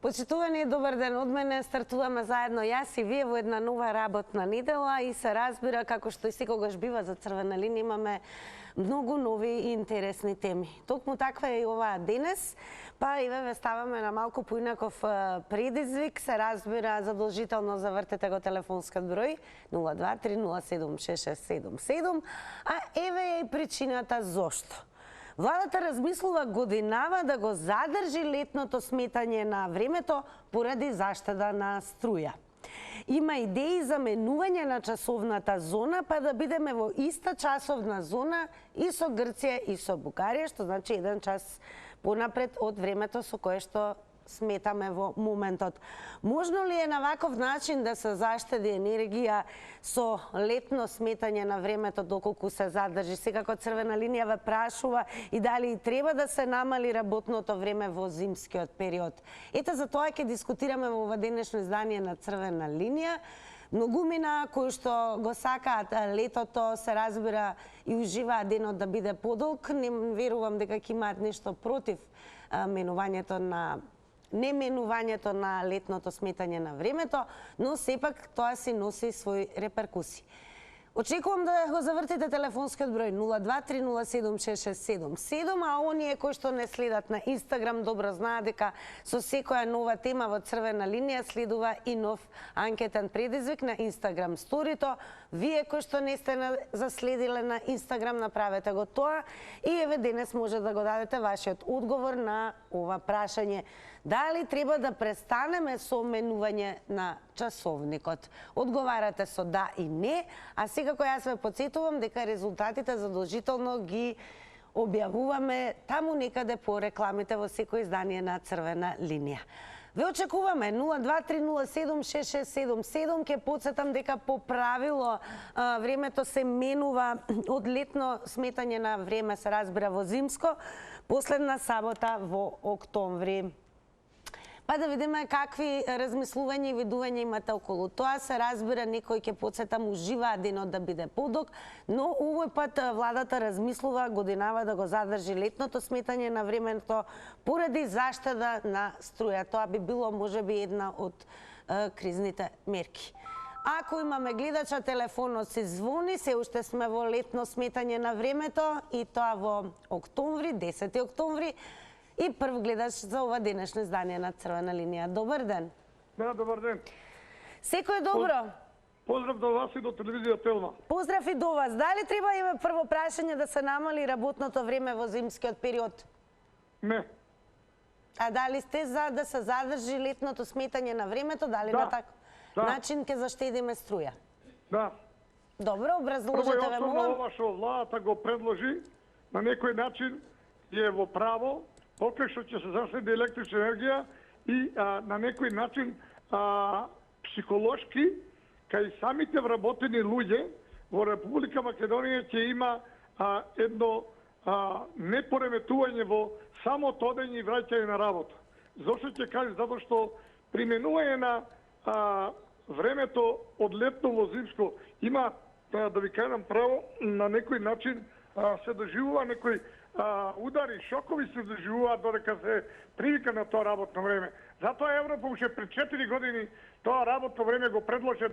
Почитувани, добар ден од мене. Стартуваме заедно јас и вие во една нова работна недела и се разбира, како што и секогаш бива за Црвена линија, имаме многу нови и интересни теми. Токму таква е и оваа денес, па и ве ставаме на малку поинаков предизвик. Се разбира, задолжително завртете го телефонскиот број 023076677, а еве е и причината зошто. Владата размислува годинава да го задржи летното сметање на времето поради заштеда на струја. Има идеи за менување на часовната зона, па да бидеме во иста часовна зона и со Грција и со Бугарија, што значи 1 час понапред од времето со кое што сметаме во моментот. Можно ли е на ваков начин да се заштеди енергија со летно сметање на времето доколку се задржи? Секако Црвена линија ве прашува и дали треба да се намали работното време во зимскиот период. Ете за тоа ќе дискутираме во ова денешно издание на Црвена линија. Многумина кои што го сакаат летото, се разбира и уживаат денот да биде подолг. Не верувам дека ќе имаат нешто против неменувањето на летното сметање на времето, но сепак тоа си носи своји реперкусии. Очекувам да го завртите телефонскиот број 023076677, а оние кои што не следат на Инстаграм добро знаат дека со секоја нова тема во Црвена линија следува и нов анкетен предизвик на Инстаграм сторито. Вие кои што не сте заследиле на Инстаграм, направете го тоа и еве денес може да го дадете вашиот одговор на ова прашање. Дали треба да престанеме со менување на часовникот? Одговарате со да и не, а секако јас ве потсетувам дека резултатите задолжително ги објавуваме таму некаде по рекламите во секој издание на Црвена линија. Ве очекуваме 023076677. Ке потсетам дека по правило времето се менува од летно сметање на време, се разбира, во зимско, последна сабота во октомври. Па да видиме какви размислувања и видувања имате околу тоа. Се разбира, некои ќе потсетам уживаат денот да биде подолг, но овој пат владата размислува годинава да го задржи летното сметање на времето поради заштеда на струја. Тоа би било можеби една од кризните мерки. Ако имаме гледача, телефонот се звони, се уште сме во летно сметање на времето и тоа во октомври, 10 октомври. И прв гледач за ова денешно издание на Црвена линија. Добар ден. Да, добар ден. Секој добро? Поздрав до вас и до телевизија Телма. Поздрав и до вас. Дали треба има прво прашање да се намали работното време во зимскиот период? Не. А дали сте за да се задржи летното сметање на времето? Дали да. На таков начин ќе заштедиме струја? Да. Добро, образложете ве молам. Ова што владата го предложи, на некој начин е во право, покрај што ќе се заштеди електрична енергија и на некој начин психолошки кај самите вработени луѓе во Република Македонија ќе има едно непореметување во самото одење и враќање на работа. Зошто ќе кажа? Затоа што применување на времето од летно во зимско има, да ви кажам право, на некој начин се доживува некој удари, шокови се доживуваат додека се привика на тоа работно време. Затоа Европа уште пред 4 години тоа работно време го предложи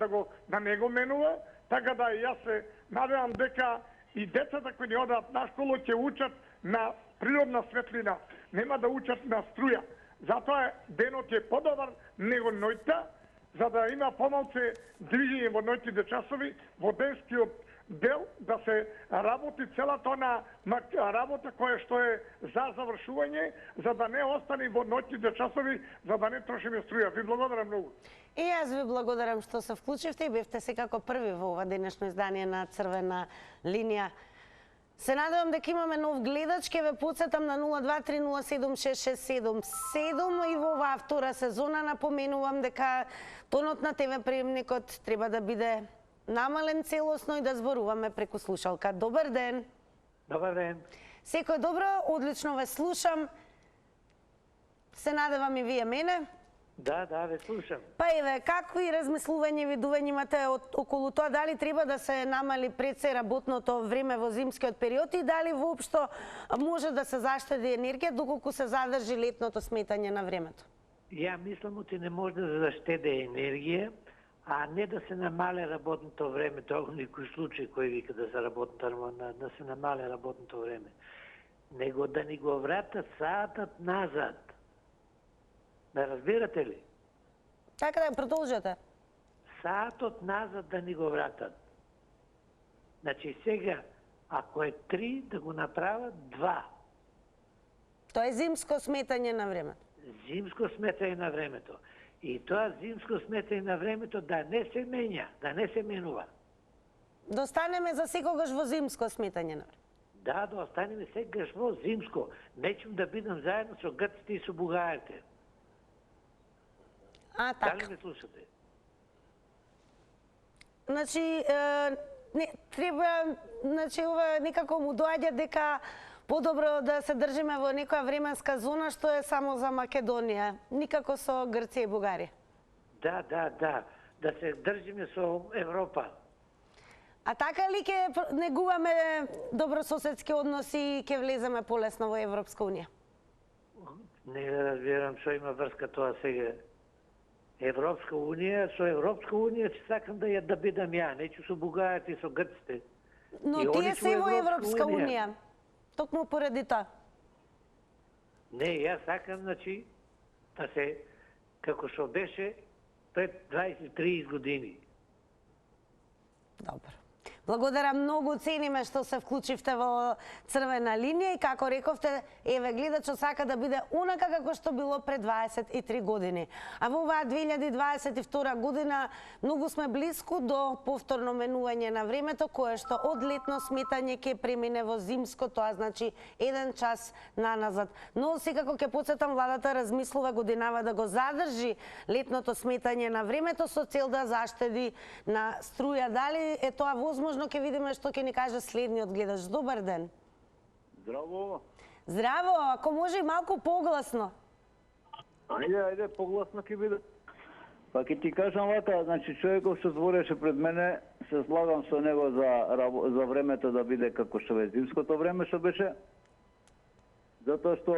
да не го менува, така да и јас се надевам дека и децата кои не одат на школа ќе учат на природна светлина, нема да учат на струја. Затоа денот е подобар него ноќта, за да има помалце движење во ноќните часови, во денскиот дел да се работи целата она работа која што е за завршување, за да не остане во ноќните часови, за да не трошиме струја. Ви благодарам многу. И јас ви благодарам што се вклучивте и бевте секако први во ова денешно издание на Црвена линија. Се надевам дека имаме нов гледач, ке ве потсетам на 023076677 и во оваа втора сезона напоменувам дека тонот на ТВ приемникот треба да биде намален целосно и да зборуваме преку слушалка. Добар ден. Добар ден. Секој добро, одлично ве слушам. Се надевам и вие мене. Да, ве слушам. Па еве, какви размислувања и видувања имате околу тоа, дали треба да се намали пред се работното време во зимскиот период и дали воопшто може да се заштеди енергија доколку се задржи летното сметање на времето? Ја мислам оти не може да заштеде енергија, а не да се намале работното време, тоа во никој случај кој вика да се да се намале работното време, него да ни го вратат саатот назад. Ме разбирате ли? Така да продолжете. Саатот назад да ни го вратат. Значи сега, ако е 3, да го направат 2. Тоа е зимско сметање на времето. Зимско сметање на времето. И тоа зимско сметање на времето да не се менја, да не се менува. Да останеме за секогаш во зимско сметање на времето. Да, да останеме секогаш во зимско. Нечем да бидам заедно со грците и со бугарите. А, така. Дали ме слушате? Значи, не, треба, значи, ова некако му доаѓа дека подобро да се држиме во некоја временска зона што е само за Македонија, никако со Грција и Бугарија. Да, да, да. Да се држиме со Европа. А така ли ќе негуваме добрососедски односи и ќе влеземе полесно во Европска унија? Не разбирам што има врска тоа сега. Европска унија, со Европска унија ќе сакам да бидам ја, нечу со бугарите и со грците. Но И тие они се во во Европска Европска унија. Токму поради тоа. Не, јас сакам, значи, да се, како што беше пред 20-30 години. Добро. Благодарам многу, цениме што се вклучивте во црвена линија и како рековте, еве гледачот сака да биде онака како што било пред 23 години. А во оваа 2022 година многу сме блиску до повторно менување на времето, кое што од летно сметање ќе премине во зимско, тоа значи 1 час наназад. Но секако ќе потсетам, владата размислува годинава да го задржи летното сметање на времето со цел да заштеди на струја. Дали е тоа возможно? Ќе видиме што ќе ни каже следниот гледач. Добар ден. Здраво. Здраво, ако може и малку погласно. Ајде, погласно ќе биде. Па ќе ти кажам вака, значи човеков што збореше пред мене, се слагам со него за времето да биде како што е зимското време што беше. Затоа што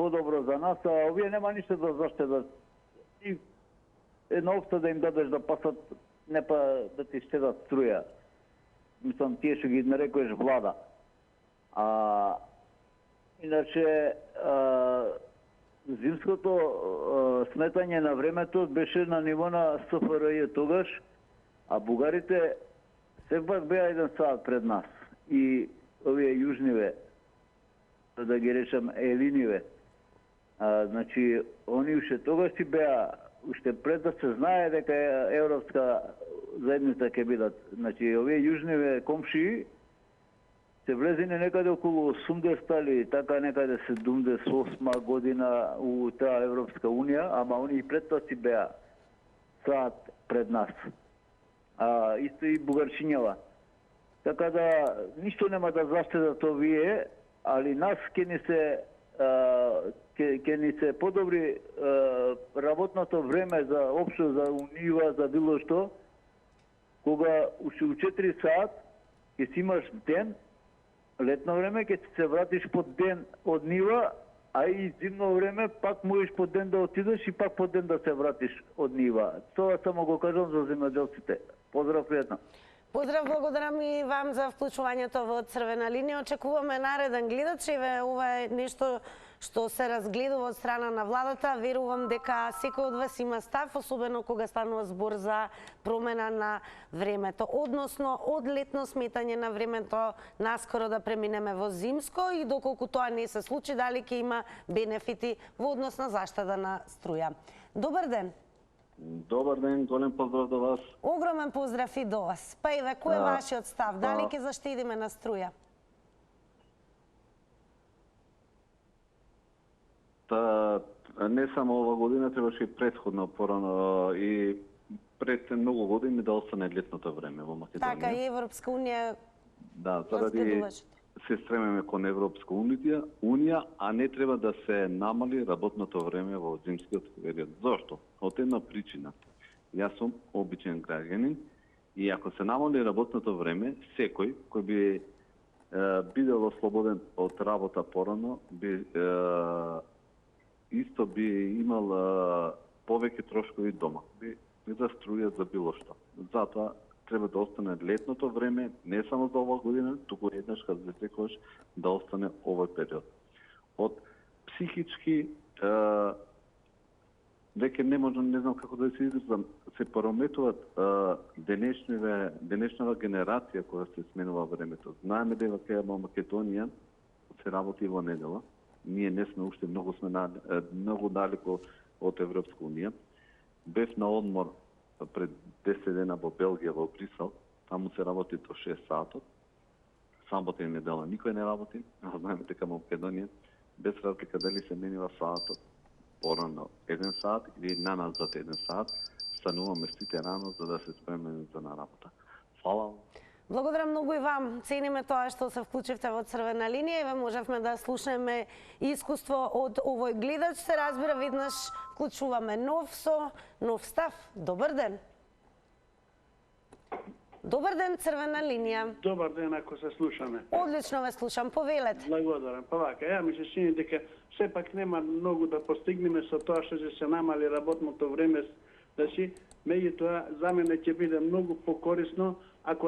подобро за нас, а овие нема ништо да заштедат. И една опција да им дадеш да пасат, не па да ти штедат струја. Мислам, тие што ги нарекуваш влада. Иначе, зимското сметање на времето беше на ниво на СФРЈ тогаш, а бугарите сепак беа 1 саат пред нас. И овие јужниве, да ги речам елиниве, значи, они уште тогаш си беа, уште пред да се знае дека Европска заедница ќе бидат. Значи, овие јужниве комшии се влезени некаде околу 80 или така некаде 78 година у таа Европска унија, ама они и пред тоа си беа саат пред нас. Исто и бугарчињава. Така да, ништо нема да заштедат овие, али нас ќе ни се подобри работното време за општо, за унива, за било што, кога уште у 4 саат ќе си имаш ден, летно време ќе се вратиш по ден од нива, а и зимно време пак можеш по ден да отидеш и пак по ден да се вратиш од нива. Тоа само го кажам за земјоделците. Поздрав, пријатно. Поздрав, благодарам и вам за вклучувањето во црвена линија. Очекуваме нареден гледач. Еве, ова е нешто што се разгледува од страна на владата. Верувам дека секој од вас има став, особено кога станува збор за промена на времето. Односно, од летно сметање на времето наскоро да преминеме во зимско и доколку тоа не се случи, дали ќе има бенефити во однос на заштеда на струја. Добар ден. Добар ден, голем поздрав до вас. Огромен поздрав и до вас. Па еве, кој е вашиот став? Дали ќе заштедиме на струја? Не само ова година, требаше и предходно, порано и пред многу години да остане летното време во Македонија. Така, и Европска унија Да, заради се стремеме кон Европска унија, а не треба да се намали работното време во зимскиот период. Зошто? Од една причина. Јас сум обичен граѓанин и ако се намали работното време, секој кој би бидел ослободен од работа порано, би исто исто би имал повеќе трошкови дома. Би за струја, за било што. Затоа треба да остане летното време, не само за оваа година, туку еднаш кога се секогаш да остане овој период. Од психички веќе не можам, не знам како да се изразам, се прометуваат денешната генерација која се сменува времето. Знаеме дека во Македонија се работи во недела. Ние не сме уште многу далеко од Европска унија. Бев на одмор пред 10 дена во Белгија, во Брисел. Таму се работи до 6 сатот. Сабота и недела никој не работи. Знаеме дека во Македонија без разлика дали се менува сатот порано 1 сат или наназад 1 сат, стануваме сите рано за да се спремени за на работа. Фала. Благодарам многу и вам. Цениме тоа што се вклучивте во Црвена линија и ве можевме да слушнеме искуство од овој гледач. Се разбира, веднаш вклучуваме нов став. Добар ден. Добар ден, Црвена линија. Добар ден, ако се слушаме. Одлично ве слушам, повелете. Благодарам. Па вака, ја ми се чини дека сепак нема многу да постигнеме со тоа што ќе се намали работното време. Значи, меѓутоа за мене ќе биде многу покорисно ако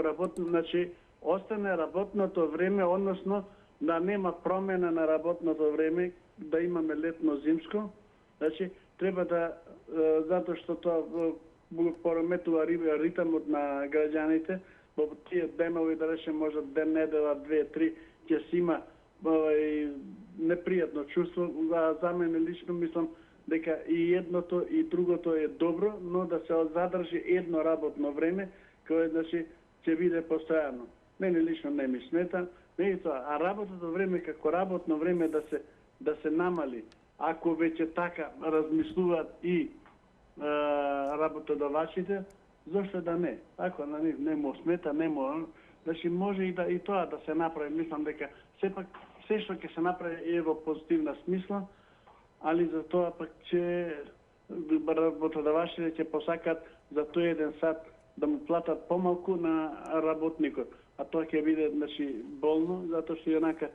остане работното време, односно да нема промена на работното време, да имаме летно-зимско. Значи, треба да, затоа што тоа пореметува ритмот на граѓаните, во тие денови, да речем, може ден, недела, 2-3, ќе си има непријатно чувство. За мене лично мислам дека и едното и другото е добро, но да се задржи едно работно време, кое значи ќе биде постојано. Мене лично не ми смета, а работното време како работно време да се намали. Ако веќе така размислуваат и работодавачите, зошто да не? Ако на нив не му смета, не му, значи може и тоа да се направи. Мислам дека сепак се што ќе се направи е во позитивна смисла, али за тоа пак че работодавачите ќе посакат за тој 1 сат да му платат помалку на работникот. А тоа ќе биде болно, затоа што јанака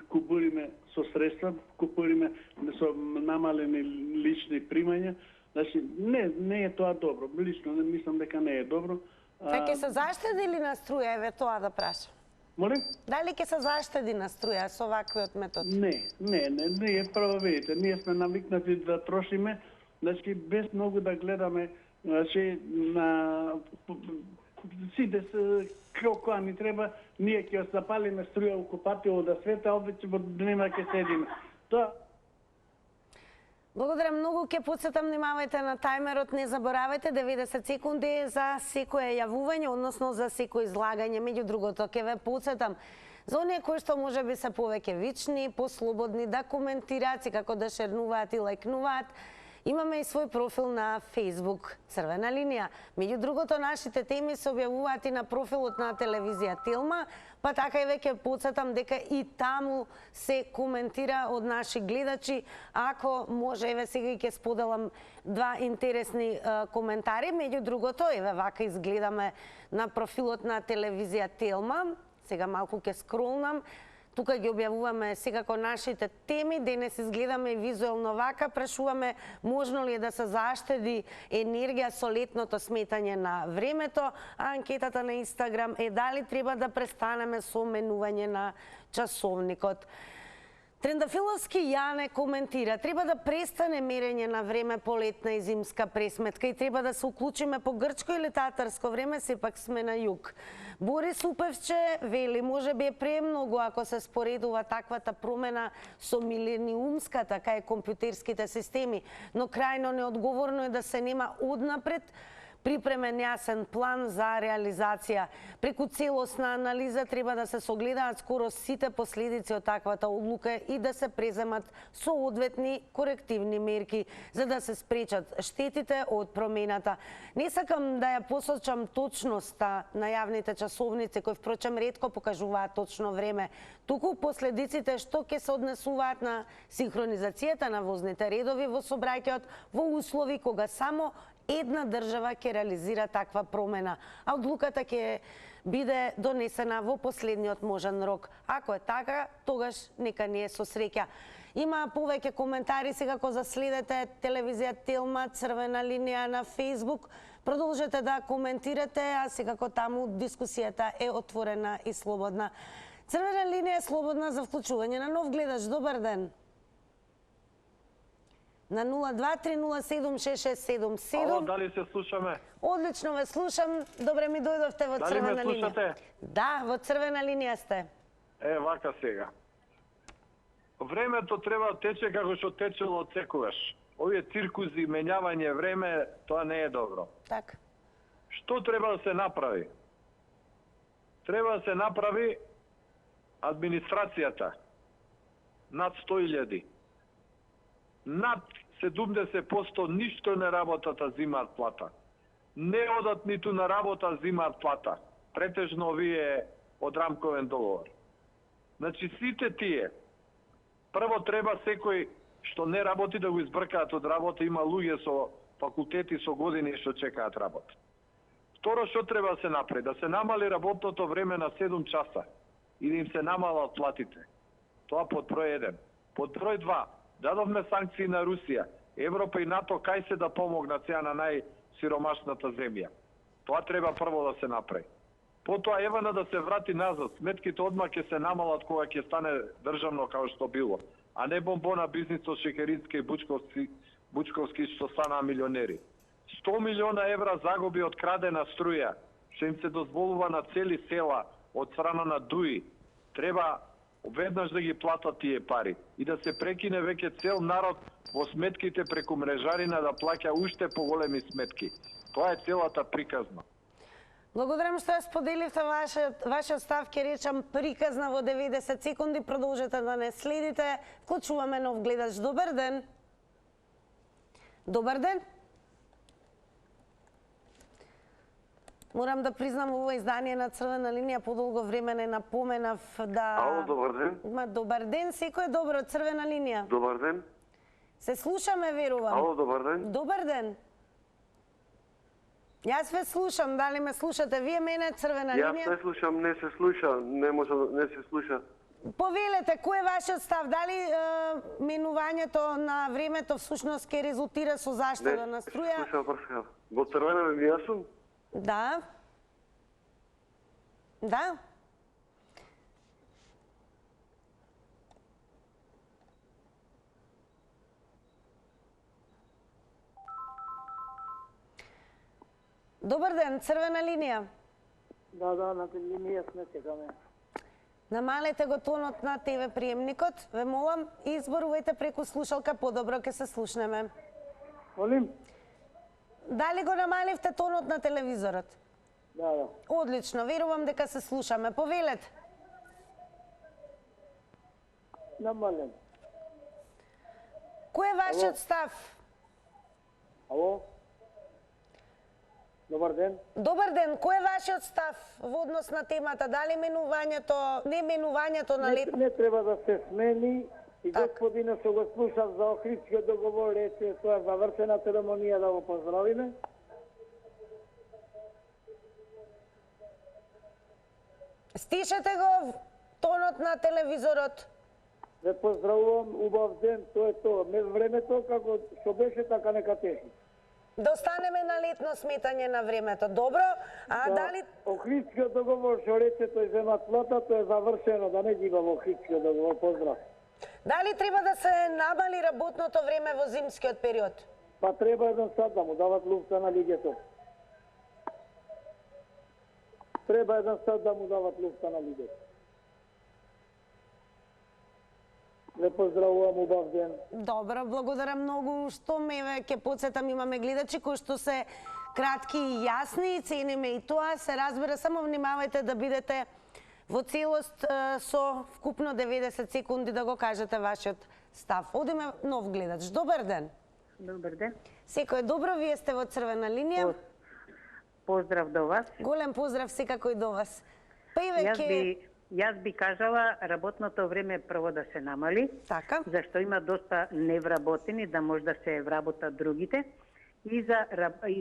купуриме со средства, купуриме со намалени лични примања. Значи, не е тоа добро. Лично мислам дека не е добро. Ќе се заштеди на струја, еве тоа да прашам? Молим? Дали ќе се заштеди на струја со ваквиот метод? Не е право, видите. Ние сме навикнати да трошиме, значи без многу да гледаме, значи на сите кога ни треба, ние ќе запалиме струја у купатило да света, обиче во дневна ќе седиме. Тоа. Благодарам многу, ќе потсетам, внимавајте на тајмерот, не заборавајте 90 секунди за секое јавување, односно за секој излагање. Меѓу другото, ќе ве потсетам за оние кои што можеби се повеќе вични, послободни да коментираат и како да шернуваат и лајкнуваат. Имаме и свој профил на Facebook Црвена линија. Меѓу другото, нашите теми се објавуваат и на профилот на телевизија Телма, па така и веќе потсетам дека и таму се коментира од наши гледачи. Ако може, еве сега ќе споделам 2 интересни коментари. Меѓу другото, еве вака изгледаме на профилот на телевизија Телма. Сега малку ќе скролнам. Тука ги објавуваме секако нашите теми. Денес изгледаме визуелно вака. Прашуваме можно ли е да се заштеди енергија со летното сметање на времето. А анкетата на Инстаграм е дали треба да престанеме со менување на часовникот. Трендафиловски Јане коментира: треба да престане мерење на време по летна и зимска пресметка и треба да се уклучиме по грчко или татарско време, сепак сме на југ. Борис Упевче вели: може би е премногу ако се споредува таквата промена со милениумската кај компјутерските системи, но крајно неодговорно е да се нема однапред припремен јасен план за реализација. Преку целосна анализа треба да се согледаат скоро сите последици од таквата одлука и да се преземат соодветни корективни мерки за да се спречат штетите од промената. Не сакам да ја посочам точноста на јавните часовници кои впрочем ретко покажуваат точно време, туку последиците што ќе се однесуваат на синхронизацијата на возните редови во сообраќајот во услови кога само една држава ќе реализира таква промена, а одлуката ќе биде донесена во последниот можен рок. Ако е така, тогаш нека ни е со среќа. Има повеќе коментари, секако заследете телевизија Телма, црвена линија на Facebook. Продолжете да коментирате, а секако таму дискусијата е отворена и слободна. Црвена линија е слободна за вклучување на нов гледач. Добар ден. На 023076677. Ало, дали се слушаме? Одлично ве слушам. Добре ми дојдовте во Дали ме црвена линија. слушате? Да, во црвена линија сте. Вака сега. Времето треба да тече како што течело од секогаш. Овие циркузи, менјавање време, тоа не е добро. Така. Што треба да се направи? Треба да се направи администрацијата. Над 100.000. Над 70% ништо не работат, а зимаат плата. Не одат ниту на работа, зимаат плата. Претежно овие од рамковен договор. Значи сите тие, прво треба секој што не работи да го избркаат од работа, има луѓе со факултети со години што чекаат работа. Второ, што треба да се направи? Да се намали работното време на 7 часа и да им се намалат платите. Тоа под број 1. Под број 2, дадовме санкции на Русија. Европа и НАТО кај се да помогнат сега на најсиромашната земја. Тоа треба прво да се направи. Потоа евана да се врати назад. Сметките одма ќе се намалат кога ќе стане државно како што било. А не бомбона бизнис од Шекерински и Бучковски што станаа милионери. 100 милиона евра загуби од крадена струја, што им се дозволува на цели села од страна на ДУИ. Треба веднаш да ги платат тие пари и да се прекине веќе цел народ во сметките преку мрежарина да плаќа уште поголеми сметки. Тоа е целата приказна. Благодарам што ја споделивте вашиот став, ќе речам приказна во 90 секунди. Продолжете да не следите. Вклучуваме нов гледач. Добар ден. Добар ден. Морам да признам, ово издание на Црвена линија подолго време не напоменав да... Ало, добар ден. Добар ден, секој е добро, Црвена линија. Добар ден. Се слушаме, верувам. Ало, добар ден. Добар ден. Јас ве слушам, дали ме слушате? Вие мене, Црвена линија? Јас не слушам, не се слуша, не се слуша. Повелете, кој е вашиот став? Дали менувањето на времето всушност ќе резултира со заштеда на струја? Не, слушам прска. Во Црвена линија сум? Да. Да. Добар ден, Црвена линија. Да, на линија сме чекаме. Намалете го тонот на ТВ приемникот. Ве молам, изборувајте преку слушалка, подобро ќе се слушнеме. Молим? Дали го намаливте тонот на телевизорот? Да. Одлично, верувам дека се слушаме. Повелете. Намален. Кој е вашиот став? Ало? Добар ден. Добар ден, кој е вашиот став во однос на темата? Дали менувањето, не менувањето на лет... Не треба да се смени и господина што го слушав за Охридскиот договор, рече тоа завршена церемонија, да го поздравиме. Стишете го тонот на телевизорот. Ве поздравувам, убав ден, тоа е тоа. Времето како што беше, така нека тече. Да останеме на летно сметање на времето. Добро, а дали... Охридскиот договор што рече тој земат плата, тоа е завршено, да не ги има во Охридскиот договор. Поздрав. Дали треба да се намали работното време во зимскиот период? Па треба еден сат да му дават луфта на луѓето. Треба еден сат да му дават луфта на луѓето. Ве поздравувам, убав ден. Добро, благодарам многу што ме ќе подсетам, имаме гледачи кои што се кратки и јасни, цениме и тоа, се разбира, само внимавајте да бидете во целост со вкупно 90 секунди да го кажете вашиот став. Одиме нов гледач. Добар ден. Добар ден. Секој е добро, вие сте во Црвена линија. Поздрав до вас. Голем поздрав секако и до вас. Јас би кажала работното време прво да се намали, така, зашто има доста невработени, да може да се вработат другите, и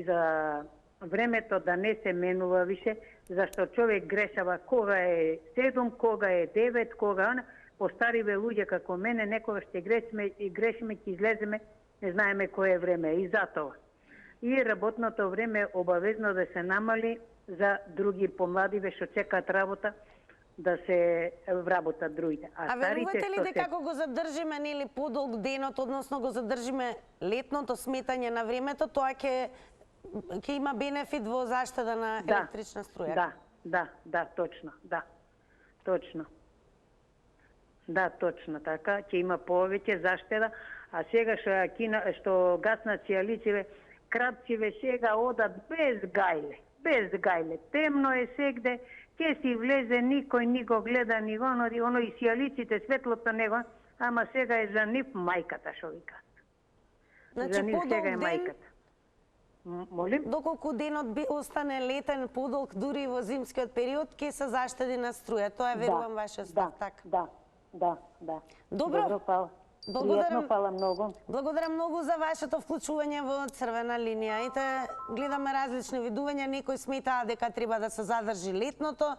за времето да не се менува више, зашто човек грешава кога е 7, кога е 9, кога постариве луѓе како мене, некогаш ќе грешиме, ќе излеземе, не знаеме кое време е. И затоа. И работното време обавезно да се намали за други помладиве што чекаат работа, да се вработат другите. А верувате ли дека ако го задржиме нели подолг денот, односно го задржиме летното сметање на времето, тоа ќе има бенефит во заштеда на електрична струја? Да, точно, да. Точно. Да, точно така, ќе има повеќе заштеда, а сега што гаснат сијалиците, крапциве сега одат без гајле. Темно е сегде, ќе си влезе, никој ни го гледа, ни го оно и сијалиците, светлото него, ама сега е за нив мајката, шо вика. Значи, за нив сега е мајката. Молим? Доколку денот би остане летен, подолг, дури и во зимскиот период, ќе се заштеди на струја. Тоа е, верувам, вашиот став, така? Да. Добро, фала. Пријатно, фала многу. Благодарам многу за вашето вклучување во црвена линија. Ете, гледаме различни видувања. Некои сметаа дека треба да се задржи летното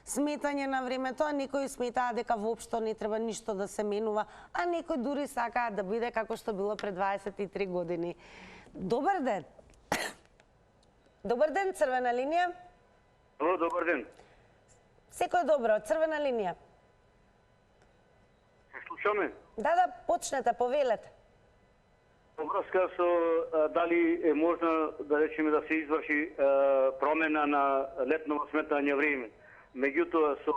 сметање на времето, а некои сметаа дека воопшто не треба ништо да се менува, а некои дури сакаат да биде како што било пред 23 години. Добар ден. Добар ден, црвена линија. Добар ден. Секој добро, црвена линија. Се слушаме? Да, почнете, повелете. Во врска со дали е можно да речеме да се изврши промена на летно сметање време. Меѓутоа со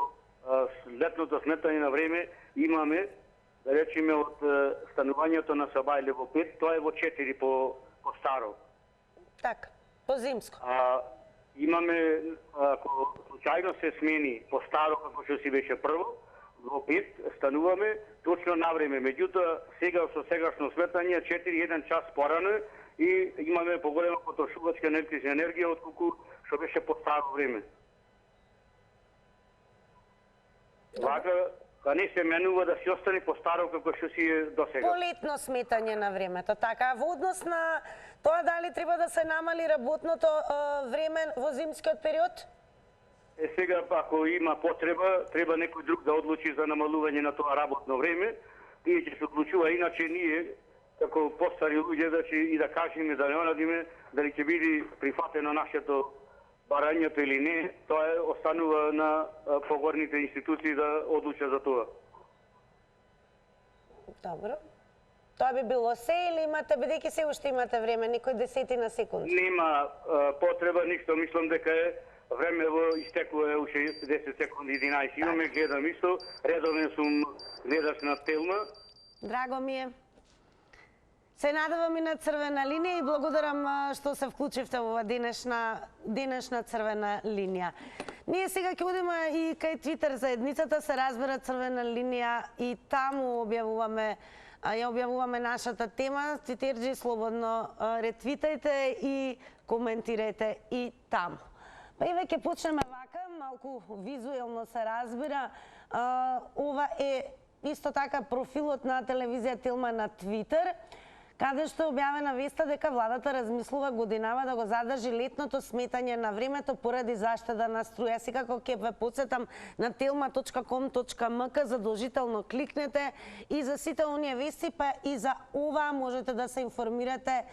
летното сметање на време имаме, да речеме, од станувањето на Сабајле во 5, тоа е во 4 по старо. Така, по зимско. Имаме, ако случајно се смени по старо, како што си беше прво, во 5 стануваме точно на време. Меѓутоа, сега со сегашно сметање 4-1 час порано и имаме поголема потрошувачка електрична енергија отколку што беше по старо време. Вака, не се менува да си остане по старо како што си е до сега. По летно сметање на времето, така. Во однос на тоа дали треба да се намали работното време во зимскиот период? Сега, ако има потреба, треба некој друг да одлучи за намалување на тоа работно време. Тие ќе се одлучува, иначе ние, како постари луѓе, и да кажеме, да не онадиме, дали ќе биде прифатено нашето барањето или не, тоа останува на погорните институции да одлучат за тоа. Добро. Тоа би било се или имате, бидејќи се уште имате време, некој десетина секунди? Нема потреба, ништо, мислам дека е време истекува уште 10 секунди, 11. Имаме, гледам исто, редовен сум гледач на Телма. Драго ми е. Се надевам и на црвена линија и благодарам што се вклучивте во денешна црвена линија. Ние сега ќе одиме и кај Твитер заедницата, се разбира црвена линија и таму објавуваме нашата тема. Твитерџи, слободно ретвитајте и коментирајте и таму. Па и веќе почнеме вака, малку визуелно се разбира. Ова е исто така профилот на телевизија Телма на Твитер, каде што е објавена веста дека владата размислува годинава да го задржи летното сметање на времето поради заштеда на струја. Секако ќе ве подсетам на telma.com.mk, задолжително кликнете и за сите оние вести, па и за ова можете да се информирате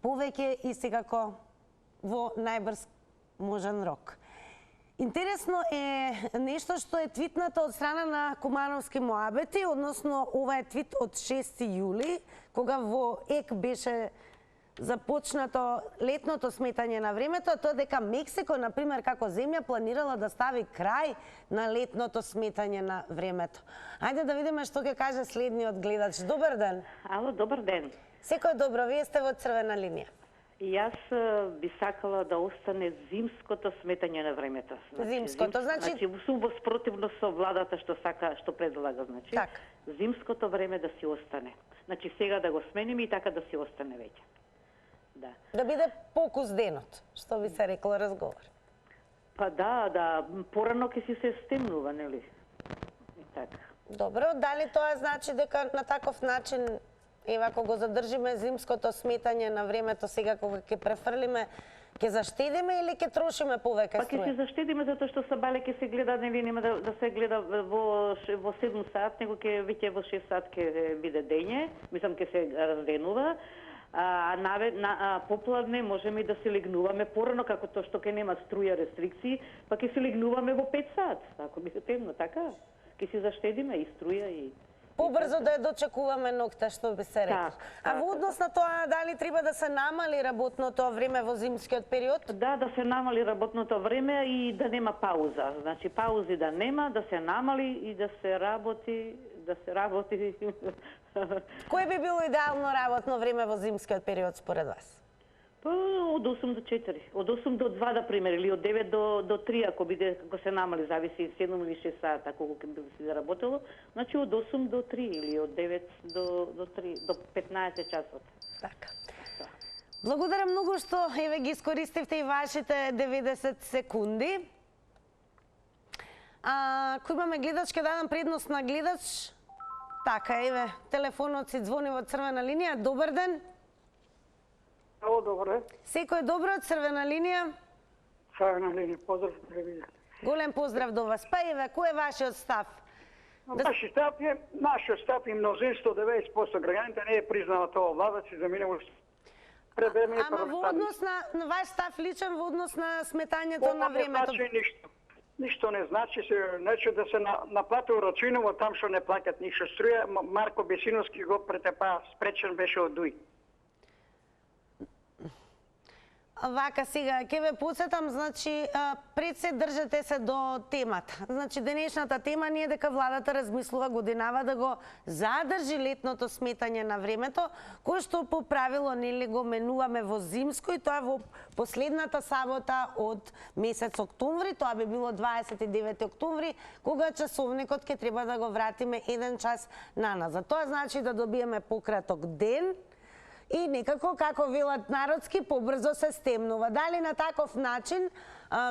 повеќе и секако во најбрз можен рок. Интересно е нешто што е твитнато од страна на Кумановски Моабети, односно ова е твит од 6 јули, кога во ЕК беше започнато летното сметање на времето, а тоа дека Мексико, например, како земја планирала да стави крај на летното сметање на времето. Ајде да видиме што ќе каже следниот гледач. Добар ден. Ало, добар ден. Секој добро, вие сте во црвена линија. И јас би сакала да остане зимското сметање на времето. Зимското, значи сум во спротивно со владата што сака, што предлага, значи. Так. Зимското време да си остане. Значи сега да го смениме и така да си остане веќе. Да. Да биде покус денот, што би се рекло разговор. Па да, порано ќе си се стемнува, нели? И така. Добро, дали тоа значи дека на таков начин, ева, ако го задржиме зимското сметање на времето, сега кога ќе префрлиме Ке заштедиме или ке трошиме повеќе Па ќе струја? се заштедиме затоа што сабале ќе се гледа, нели нема да се гледа во 7 сат, него ќе веќе во 6 сат ќе биде дење, мислам ќе се разденува. Попладне можеме и да се легнуваме порано, како тоа што ќе нема струја рестрикции, па ќе се легнуваме во 5 сат, ако биде темно, така? Ќе се заштедиме и струја и... Побрзо да ја дочекуваме ноќта, што би се рекло. А во однос на тоа, дали треба да се намали работното време во зимскиот период? Да се намали работното време и да нема пауза. Значи, паузи да нема, да се намали и да се работи, Кое би било идеално работно време во зимскиот период според вас? Па, од 8 до 4. Од 8 до 2, да пример, или од 9 до 3, ако се намали, зависи 7 или 6 сата, колку ќе биде се работело. Значи, од 8 до 3 или од 9 до 3, до 15 часот. Така. Благодарам многу што еве ги искористивте и вашите 90 секунди. Кој имаме гледач, ќе дадам предност на гледач. Така, еве, телефонот си звони во црвена линија. Добар ден. Ало, добар ден. Секој добро од црвена линија? Црвена линија, поздрав од телевизија. Голем поздрав до вас. Па еве, кој е вашиот став? Нашиот став и мнозинство, 90% граѓаните не е признава тоа влада, че заминува пред време. Ама во однос на ваш став личен во однос на сметањето на времето? Не значи ништо. Ништо не значи, значи да се наплати урачиново там што не плаќат ништо струја. Марко Бесиновски го претепа, спречен беше од ДУИ. Вака сега, ќе ве подсетам, значи, пред се држете се до темата. Значи, денешната тема ни е дека владата размислува годинава да го задржи летното сметање на времето, кој што по правило нели го менуваме во зимско и тоа во последната сабота од месец октомври, тоа би било 29 октомври, кога часовникот ќе треба да го вратиме 1 час наназад. Тоа значи да добиеме пократок ден, и некако, како велат народски, побрзо се стемнува. Дали на таков начин,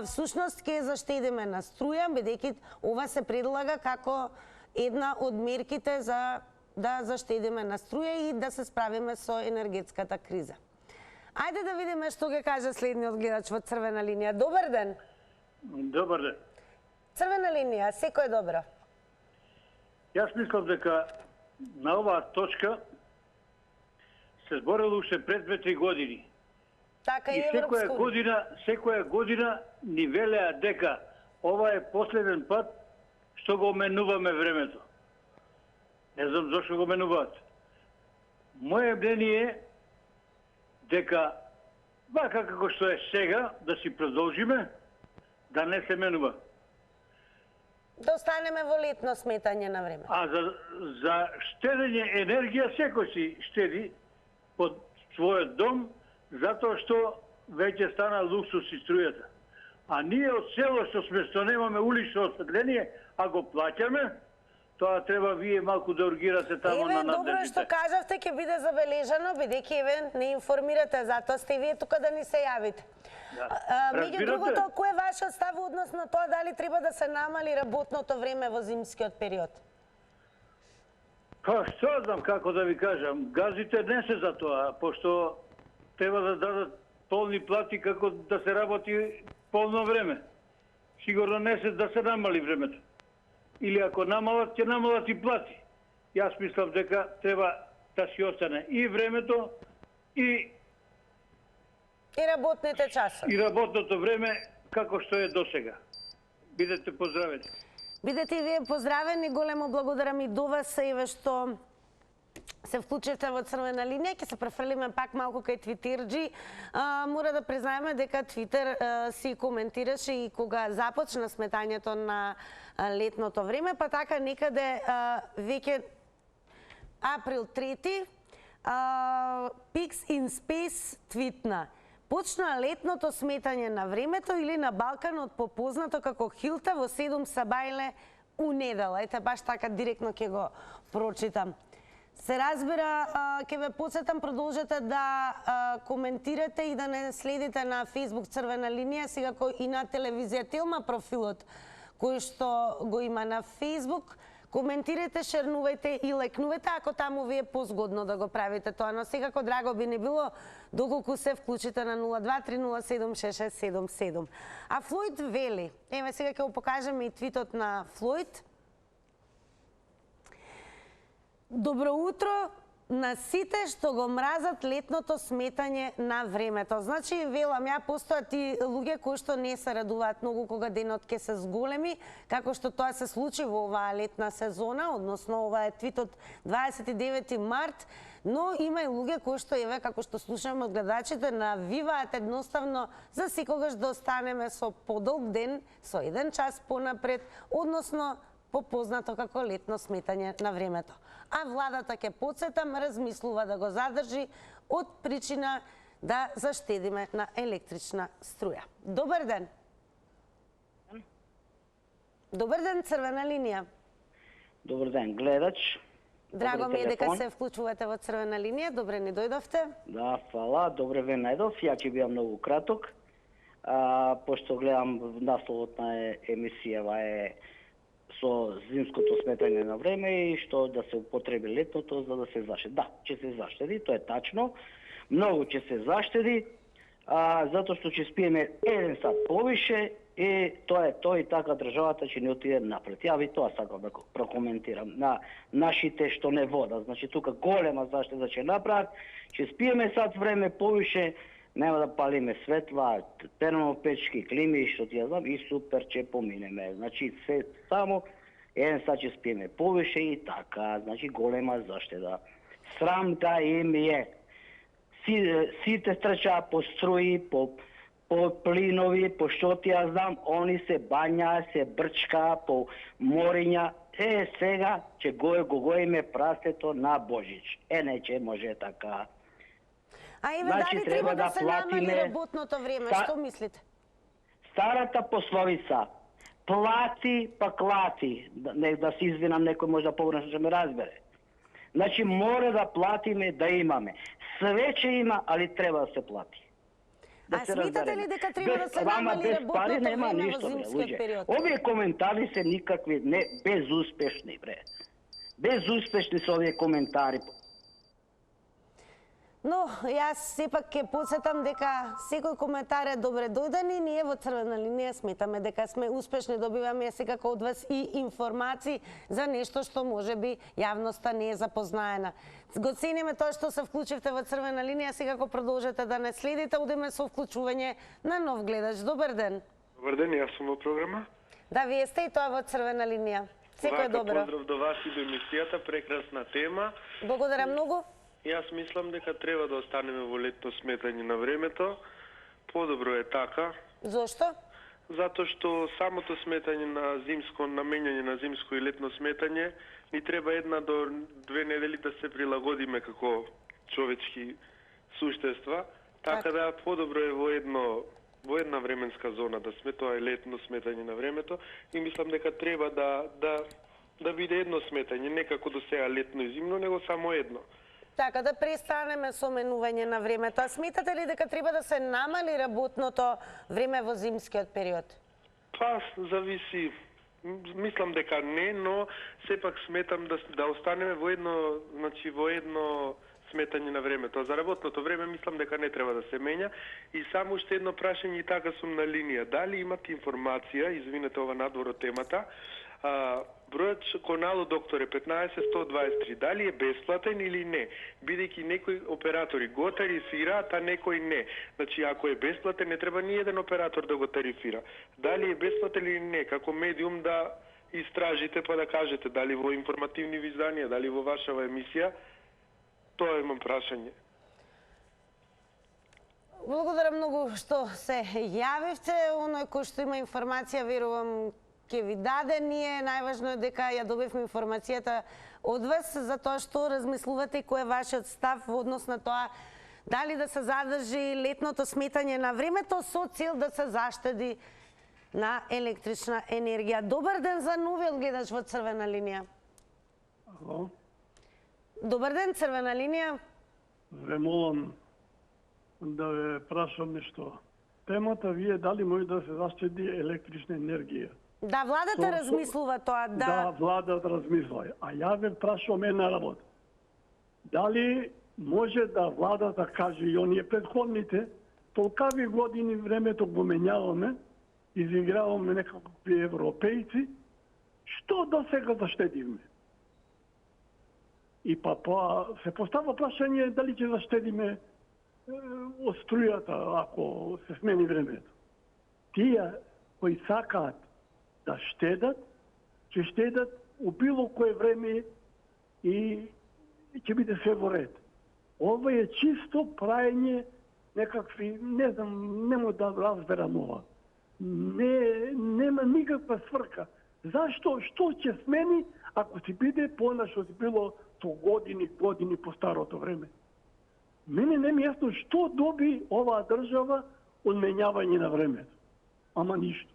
всушност, ќе заштедиме на струја, бидејќи ова се предлага како една од мерките за да заштедиме на струја и да се справиме со енергетската криза. Ајде да видиме што ќе каже следниот гледач во црвена линија. Добар ден. Добар ден. Црвена линија, секој добро. Јас мислам дека на оваа точка се зборело уште пред 2-3 години. Така и секоја година ни велеа дека ова е последен пат што го менуваме времето. Не знам зошто го менуваат. Моје мнение е дека вака како што е сега, да си продолжиме, да не се менува. Да останеме во летно сметање на време. А за штедење енергија секој си штеди под својот дом, затоа што веќе стана луксус и струјата. А ние од село што немаме улично осветление, а го плаќаме, тоа треба вие малку да ургирате тамо на надлежните. Добро што кажавте, ќе биде забележано, бидејќи не информирате, затоа сте вие тука да ни се јавите. Меѓу другото, кој е вашиот став однос на тоа дали треба да се намали работното време во зимскиот период? Па што знам како да ви кажам, газите не се за тоа, пошто треба да дадат полни плати како да се работи полно време. Сигурно не се да се намали времето. Или ако намалат, ќе намалат и плати. Јас мислам дека треба да си остане и времето, и работните часови. И работното време како што е досега. Бидете поздравени. Бидете и вие поздравени, големо благодарам и до вас, еве што се вклучите во црвена линија. Ќе се префрлиме пак малку кај Твитерџи. Мора да признаеме дека Твитер си коментираше и кога започна сметањето на летното време, па така некаде веќе април 3 Pigs in Space твитна: почна летното сметање на времето или на Балканот попознато како Хилта во 7 сабајле у недела. Ете, баш така директно ќе го прочитам. Се разбира, ќе ве подсетам, продолжете да коментирате и да не следите на Facebook Црвена линија, секако и на телевизија Телма профилот кој што го има на Facebook, Коментирайте, шернувајте и лајкнувајте ако таму ви е позгодно да го правите тоа, но секако драго би ни било доколку се вклучите на 0230766777. А Флојд вели, еве сега ќе го покажеме и твитот на Флојд. Добро утро на сите што го мразат летното сметање на времето. Значи, велам, ја постојат и луѓе кои што не се радуваат многу кога денот ќе се зголеми, како што тоа се случи во оваа летна сезона, односно ова е твитот 29 март, но има и луѓе кои што, еве, како што слушаме од гледачите, навиваат едноставно за секогаш да останеме со подолг ден, со 1 час понапред, односно попознато како летно сметање на времето. А владата, ќе подсетам, размислува да го задржи од причина да заштедиме на електрична струја. Добар ден. Добар ден, црвена линија. Добар ден, гледач. Драго ми е дека се вклучувате во црвена линија. Добре ни дојдовте. Да, фала. Добре ве најдов. Ја ќе бидам многу краток. Пошто гледам насловот на емисијава е со зимското сметање на време и што да се употреби летното за да се заштеди. Да, ќе се заштеди, тоа е тачно. Многу ќе се заштеди, затоа што ќе спиеме 1 сат повише и тоа е тоа и така државата ќе не отиде напред. Ја ви тоа сакам да прокоментирам. На нашите што не водат, значи тука голема заштеда ќе направат, ќе спиеме сат време повише, нема да палиме светла, термопечки, клими, што ти ја знам, и супер ќе поминеме. Значи, се само 1 сат ќе спиеме повише и така, значи голема заштеда. Срам да им е. Сите трчаат по струи, по плинови, по што ти ја знам, они се бања, се брчка по мориња. Сега ќе го гоиме прасето на Божич. Не ќе може така. А еве, дали треба да се намали работното време? Што мислите? Старата пословица, плати па клати, да се извинам, некој може да погрешно ќе ме разбере. Значи, мора да платиме, да имаме. Све ќе има, али треба да се плати. А смитате ли дека треба да се намали работното време во зимскиот период? Овие коментари се никакви, не, безуспешни, бре. Безуспешни се овие коментари. Но, јас сепак ќе подсетам дека секој коментар е добре дојден и ние во црвена линија сметаме дека сме успешни, добиваме секако од вас и информации за нешто што можеби јавноста не е запознаена. Го цениме тоа што се вклучивте во црвена линија, секако продолжете да не следите, одиме со вклучување на нов гледач. Добар ден. Добар ден, јас сум во програма. Да, вие сте и тоа во црвена линија. Секој добро. Поздрав до вас и до емисијата, прекрасна тема. Благодарам многу. Јас мислам дека треба да останеме во летно сметање на времето. Подобро е така. Зошто? Затоа што самото сметање на зимско, наменјање на зимско и летно сметање, ни треба 1 до 2 недели да се прилагодиме како човечки суштества. Така да подобро е во една временска зона да сме, тоа е летно сметање на времето. И мислам дека треба да биде едно сметање, не како до сега летно и зимно, него само едно. Така, да престанеме со менување на времето. А сметате ли дека треба да се намали работното време во зимскиот период? Па, зависи. Мислам дека не, но сепак сметам да останеме во едно сметање на времето. А за работното време мислам дека не треба да се менја. И само уште едно прашање, и така сум на линија. Дали имате информација, извинете ова надвор од темата, бројот Конало докторе 15123, дали е бесплатен или не? Бидејќи некои оператори го тарифираат, а некои не. Значи, ако е бесплатен, не треба ни еден оператор да го тарифира. Дали е бесплатен или не? Како медиум да истражите па да кажете дали во информативни изданија, дали во вашава емисија. Тоа имам прашање. Благодарам многу што се јавивте. Оној кој што има информација, верувам, ќе ви даде. Ние најважно е дека ја добивме информацијата од вас, затоа што размислувате и кој е вашиот став во однос на тоа дали да се задржи летното сметање на времето со цел да се заштеди на електрична енергија. Добар ден за новиот гледач во црвена линија. Ало? Добар ден, црвена линија. Ве молам да ве прашам нешто. Темата вие дали може да се заштеди електрична енергија? Да, владата размислува тоа, да. Да, владата размислува. А ја ве прашувам една работа. Дали може да владата каже и оние предходните, толкави години времето го менјаваме, изиграваме некакви европејци, што до сега заштедивме? И па се постава прашање дали ќе заштедиме од струјата ако се смени времето. Тие кои сакаат да штедат, ќе штедат у било кое време и ќе биде се во ред. Ова е чисто праење некакви, не знам, нема да разберам ова. Нема никаква сврка. Зашто? Што ќе смени ако си биде понашо си било со години по старото време? Мене не ми јасно што доби оваа држава од менјавање на времето. Ама ништо.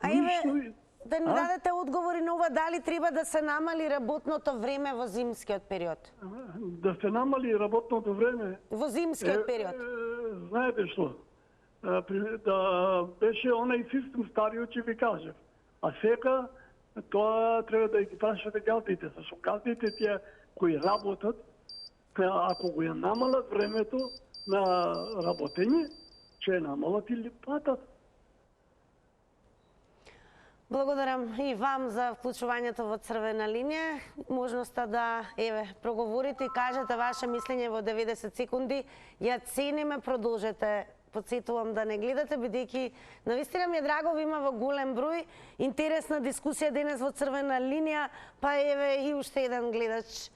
А еве, да ни дадете одговори на ова, дали треба да се намали работното време во зимскиот период? Да се намали работното време? Во зимскиот период. Знаете што? Да беше онај систем стариот, ќе ви кажев. А сега тоа треба да ги прашате газдите. Зашто газдите тие кои работат, ако го ја намалат времето на работење, ќе намалат или платат. Благодарам и вам за вклучувањето во Црвена линија, можноста да проговорите и кажете ваше мислење во 90 секунди. Ја цениме, продолжете. Подсетувам да не гледате, бидејќи навистина ми е драго, има во голем број интересна дискусија денес во Црвена линија, па еве и уште еден гледач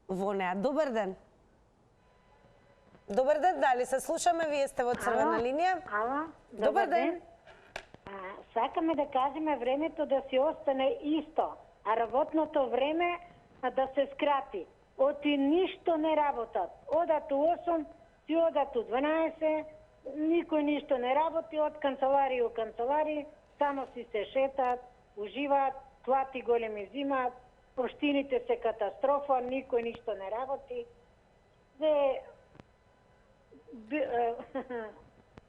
во неа. Добар ден. Добар ден, дали се слушаме? Вие сте во Црвена линија. Ало, добар ден. Сакаме да кажеме времето да си остане исто, а работното време да се скрати. Оти ништо не работат. Одат у 8, си одат у 12, никој ништо не работи, од канцеларија у канцеларија, само си се шетат, уживаат, плати големи зимаат, поштините се катастрофа, никој ништо не работи.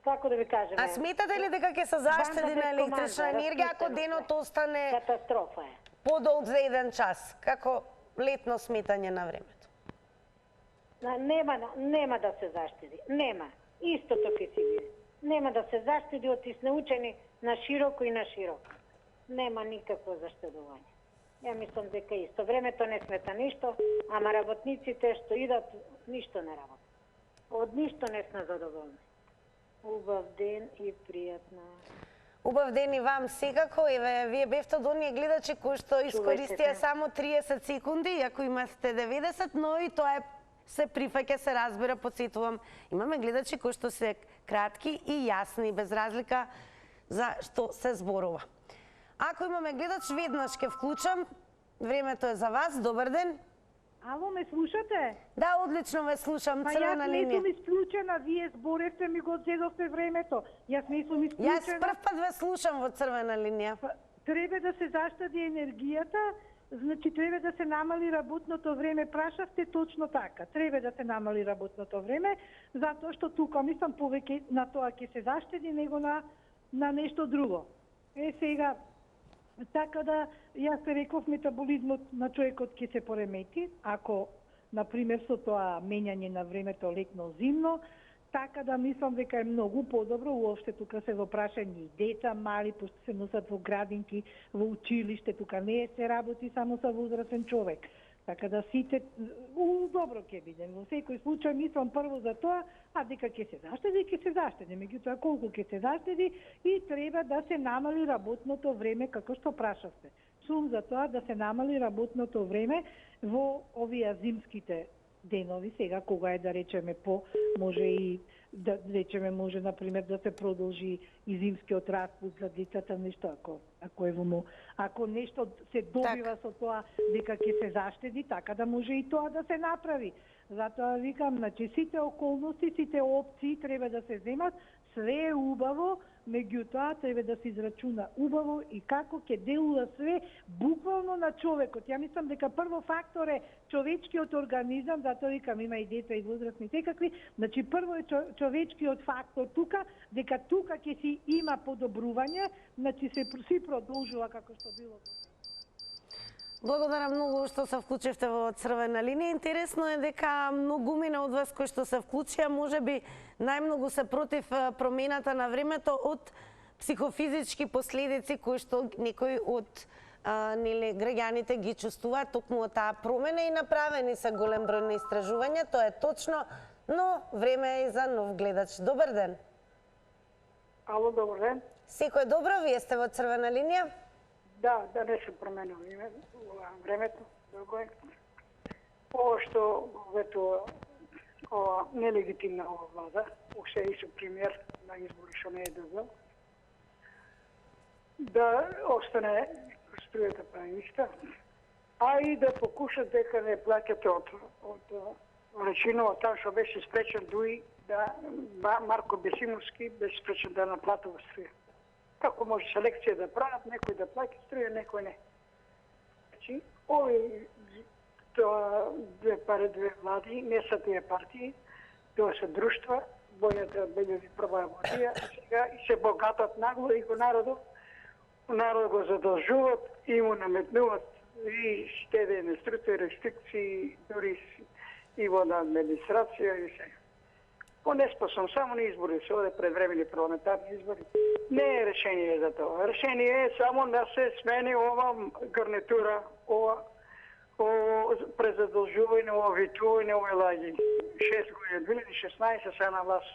Како да ви кажеме? А сметате ли дека ќе се заштеди на електрична енергија ако денот остане катастрофа е подолг за 1 час, како летно сметање на времето? Нема да се заштеди. Нема. Истото ќе си биде. Нема да се заштеди, оти сме учени на широко и на широко. Нема никакво заштедување. Ја мислам дека исто. Времето не смета ништо, ама работниците што идат, ништо не работат. Од ништо не сме задоволни. Убав ден и пријатна. Убав ден и вам секако. Еве, вие бевте од оние гледачи кои што искористија само 30 секунди, иако имате 90, но и тоа се прифаќа, се разбира, подсетувам. Имаме гледачи кои што се кратки и јасни, без разлика за што се зборува. Ако имаме гледач, веднаш ќе вклучам. Времето е за вас. Добар ден. Ало, ме слушате? Да, одлично ве слушам, Црвена линија. Јас не сум исклучена, вие зборевте ми го зедовте времето. Јас не сум исклучена. Јас прв пат ве слушам во Црвена линија. Треба да се заштеди енергијата, значи треба да се намали работното време. Прашавте точно така. Треба да се намали работното време, затоа што тука мислам повеќе на тоа ќе се заштеди него на нешто друго. Сега така да, јас се реков, метаболизмот на човекот ќе се поремети, ако, например, со тоа менјање на времето летно-зимно, така да мислам дека е многу подобро, уопште тука се во прашање и деца мали, пошто се носат во градинки, во училиште, тука не се работи само со возрастен човек. Така да сите, добро ќе биде. Во секој случај мислам прво за тоа, а дека ќе се заштеди, меѓутоа колку ќе се заштеди и треба да се намали работното време, како што прашавте. Сум за тоа да се намали работното време во овие зимските денови, сега кога е да речеме може и да речеме може например да се продолжи и зимскиот распуст за децата, нешто ако нешто се добива со тоа дека ќе се заштеди, така да може и тоа да се направи. Затоа викам, значи сите околности, сите опции треба да се земат, све е убаво, меѓутоа треба да се израчуна убаво и како ќе делува све буквално на човекот. Ја мислам дека прво фактор е човечкиот организам, затоа викам има и деца и возрастни секакви, значи прво е човечкиот фактор тука, дека тука ќе си има подобрување, значи се си продолжува како што било. Благодарам многу што се вклучивте во Црвена линија. Интересно е дека многумина од вас кои што се вклучија, можеби најмногу се против промената на времето од психофизички последици кои што некои од граѓаните ги чувствуваат токму од таа промена и направени се голем број на истражувања, тоа е точно, но време е и за нов гледач. Добар ден. Ало, добар ден. Секој добро, вие сте во Црвена линија? Да, не се променило времето, друго е. Ова што ветува ова нелегитимна ова влада, уште и со премиер на избори што не е добро, да остане струјата па иста, а и да покушат дека не плаќате од Речиново, там што беше спречен дуи да Марко Бесимовски беше спречен да наплатува струја. Како може селекција да прават, некој да плаќа струја, некој не. Значи, ови две влади, не са тие партии, тоа се друштва, бојата белјави прва водија, сега и се богатат нагло и го народот го задолжуват и му наметнуват и штедење струја, рестрикции, дури и во администрација и се. По-неспособен, само на избори се оде предвремени парламентарни избори. Не е решение за тоа. Решение е само да се смени ова гарнитура, ова презадолжување, ова витување, ова лаги. 6 години, 2016 се на власт,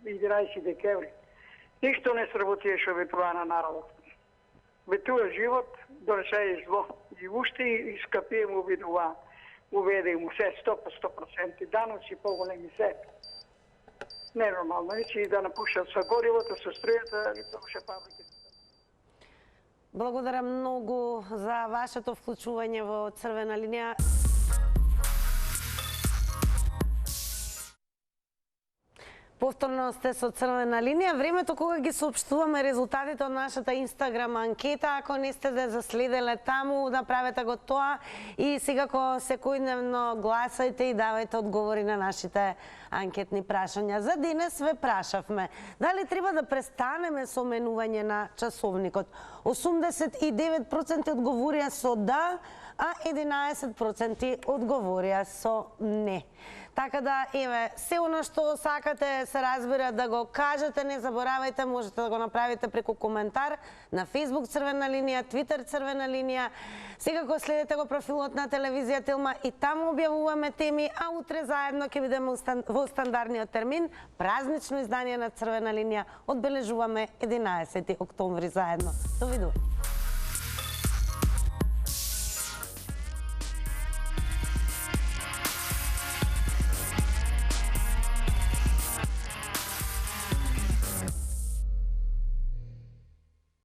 11 декември. Ништо не сработи што витува на народот. Витува живот, донесе и зло. И уште и скапие му видува. Уведе му се 100% даноци, поголеми се. Ненормално е, че и да напушат со горивото, со струјата, и тоа фабрики. Благодарам многу за вашето вклучување во Црвена линија. Повторно сте со Црвена линија. Времето кога ги соопштуваме резултатите од нашата Инстаграм анкета, ако не сте да заследеле таму, направете го тоа и секако секојдневно гласајте и давајте одговори на нашите анкетни прашања. За денес ве прашавме дали треба да престанеме со менување на часовникот. 89% одговорија со да, а 11% одговорија со не. Така да, еве, се оно што сакате се разбира да го кажете, не заборавајте, можете да го направите преку коментар на Facebook Црвена линија, Twitter Црвена линија. Секако следете го профилот на телевизија Телма и таму објавуваме теми, а утре заедно ќе бидеме во стандардниот термин, празнично издание на Црвена линија, одбележуваме 11 октомври заедно. Довидување.